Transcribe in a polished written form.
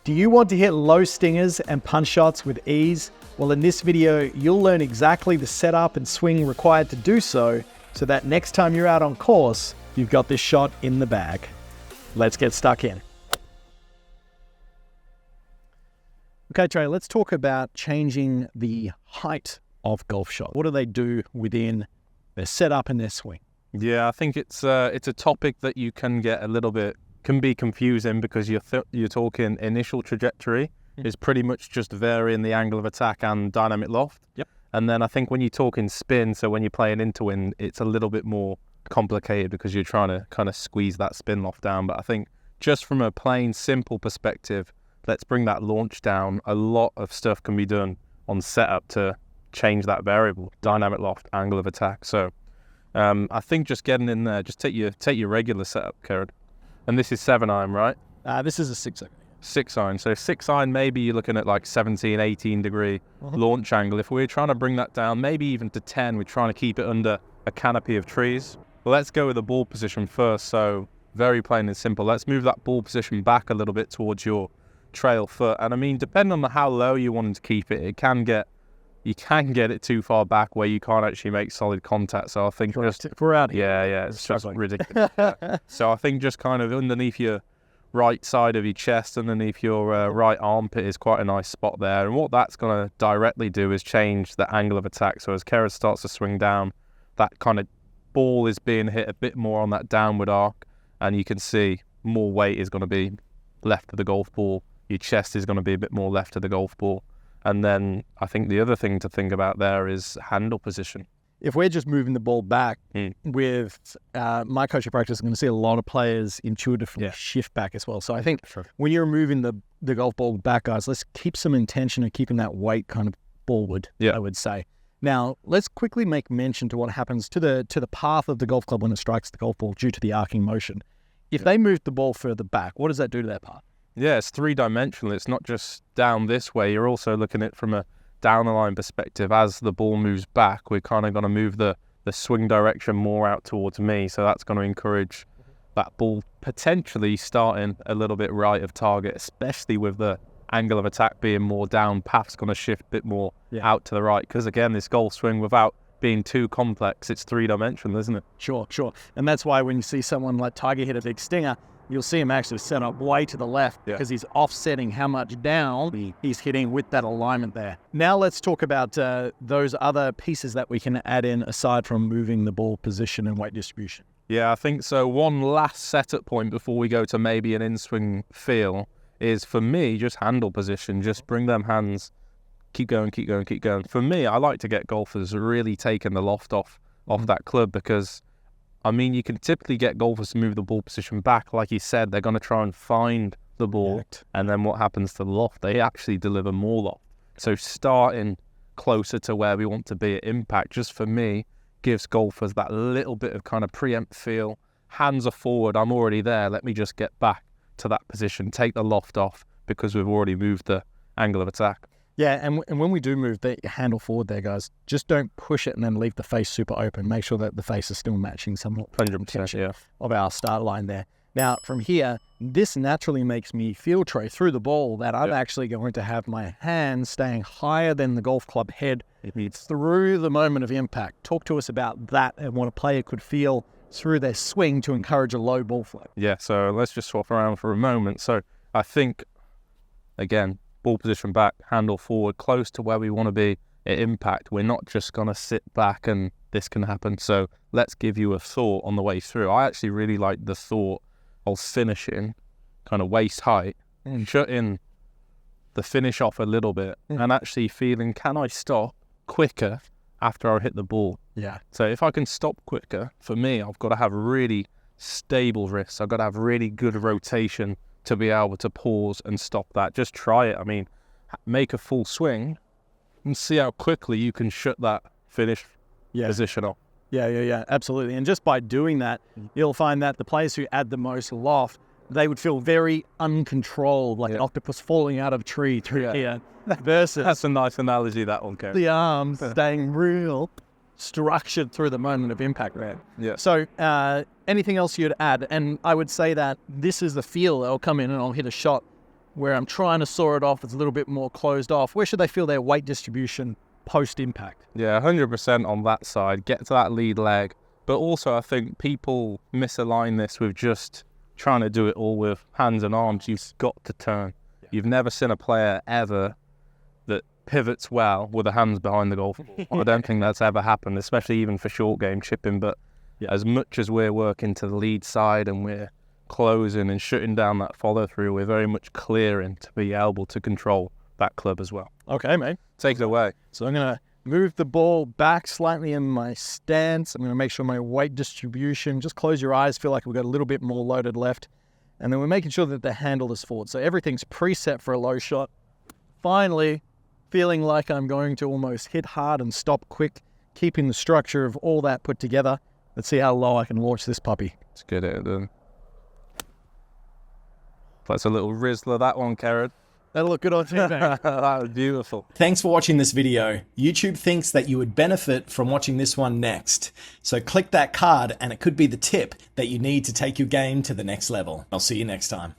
Do you want to hit low stingers and punch shots with ease? Well, in this video, you'll learn exactly the setup and swing required to do so that next time you're out on course, you've got this shot in the bag. Let's get stuck in. Okay, Trey, let's talk about changing the height of golf shot. What do they do within their setup and their swing? Yeah, I think it's a topic that you can get a little bit, can be confusing because you're talking initial trajectory is pretty much just varying the angle of attack and dynamic loft. Yep. And then I think when you're talking spin, so when you're playing into wind, it's a little bit more complicated because you're trying to kind of squeeze that spin loft down. But I think just from a plain simple perspective, let's bring that launch down. A lot of stuff can be done on setup to change that variable, dynamic loft, angle of attack. So I think just getting in there, just take your regular setup, Kieran. And this is 7-iron, right? This is a 6-iron. 6-iron. So 6-iron, maybe you're looking at like 17, 18 degree launch angle. If we're trying to bring that down, maybe even to 10, we're trying to keep it under a canopy of trees. Well, let's go with the ball position first. So very plain and simple. Let's move that ball position back a little bit towards your trail foot. And I mean, depending on how low you want to keep it, you can get it too far back where you can't actually make solid contact. So I think just if we're out here, yeah, it's just ridiculous. So I think just kind of underneath your right side of your chest, underneath your right armpit is quite a nice spot there. And what that's going to directly do is change the angle of attack. So as Kieran starts to swing down, that kind of ball is being hit a bit more on that downward arc, and you can see more weight is going to be left of the golf ball. Your chest is going to be a bit more left of the golf ball. And then I think the other thing to think about there is handle position. If we're just moving the ball back with my coaching practice, I'm going to see a lot of players intuitively shift back as well. So I think when you're moving the golf ball back, guys, let's keep some intention of keeping that weight kind of forward, I would say. Now, let's quickly make mention to what happens to the path of the golf club when it strikes the golf ball due to the arcing motion. If they move the ball further back, what does that do to their path? Yeah, it's three-dimensional. It's not just down this way. You're also looking at it from a down-the-line perspective. As the ball moves back, we're kind of going to move the swing direction more out towards me. So that's going to encourage that ball potentially starting a little bit right of target, especially with the angle of attack being more down. Path's going to shift a bit more out to the right. Because, again, this golf swing, without being too complex, it's three-dimensional, isn't it? Sure. And that's why when you see someone like Tiger hit a big stinger, you'll see him actually set up way to the left because he's offsetting how much down he's hitting with that alignment there. Now let's talk about those other pieces that we can add in aside from moving the ball position and weight distribution. Yeah, I think so. One last setup point before we go to maybe an in-swing feel is, for me, just handle position. Just bring them hands, keep going. For me, I like to get golfers really taking the loft off that club because, I mean, you can typically get golfers to move the ball position back. Like you said, they're going to try and find the ball. And then what happens to the loft? They actually deliver more loft. So starting closer to where we want to be at impact, just for me, gives golfers that little bit of kind of preempt feel. Hands are forward. I'm already there. Let me just get back to that position. Take the loft off because we've already moved the angle of attack. Yeah, and when we do move the handle forward there, guys, just don't push it and then leave the face super open. Make sure that the face is still matching somewhat 100%, of our start line there. Now, from here, this naturally makes me feel, Trey, through the ball that I'm actually going to have my hands staying higher than the golf club head through the moment of impact. Talk to us about that and what a player could feel through their swing to encourage a low ball flow. Yeah, so let's just swap around for a moment. So I think, again, ball position back, handle forward, close to where we want to be at impact. We're not just going to sit back and this can happen. So let's give you a thought on the way through. I actually really like the thought of finishing kind of waist height, shutting the finish off a little bit and actually feeling, can I stop quicker after I hit the ball? Yeah. So if I can stop quicker, for me, I've got to have really stable wrists. I've got to have really good rotation to be able to pause and stop that. Just try it. I mean, make a full swing and see how quickly you can shut that finish position off. Yeah, absolutely. And just by doing that, you'll find that the players who add the most loft, they would feel very uncontrolled, like an octopus falling out of a tree through here, versus That's a nice analogy, that one, Karen. the arms staying real structured through the moment of impact there. Yeah. So anything else you'd add? And I would say that this is the feel that'll come in and I'll hit a shot where I'm trying to saw it off, it's a little bit more closed off. Where should they feel their weight distribution post-impact? Yeah, 100% on that side. Get to that lead leg. But also, I think people misalign this with just trying to do it all with hands and arms. You've got to turn. Yeah. You've never seen a player ever that pivots well with the hands behind the golf ball. I don't think that's ever happened, especially even for short game chipping. But as much as we're working to the lead side and we're closing and shutting down that follow through, we're very much clearing to be able to control that club as well. Okay, mate. Take it away. So I'm going to move the ball back slightly in my stance. I'm going to make sure my weight distribution, just close your eyes, feel like we've got a little bit more loaded left. And then we're making sure that the handle is forward. So everything's preset for a low shot. Finally, feeling like I'm going to almost hit hard and stop quick, keeping the structure of all that put together. Let's see how low I can launch this puppy. Let's get it then. That's a little Rizzler, that one, Karen. That'll look good on TV. That was beautiful. Thanks for watching this video. YouTube thinks that you would benefit from watching this one next. So click that card and it could be the tip that you need to take your game to the next level. I'll see you next time.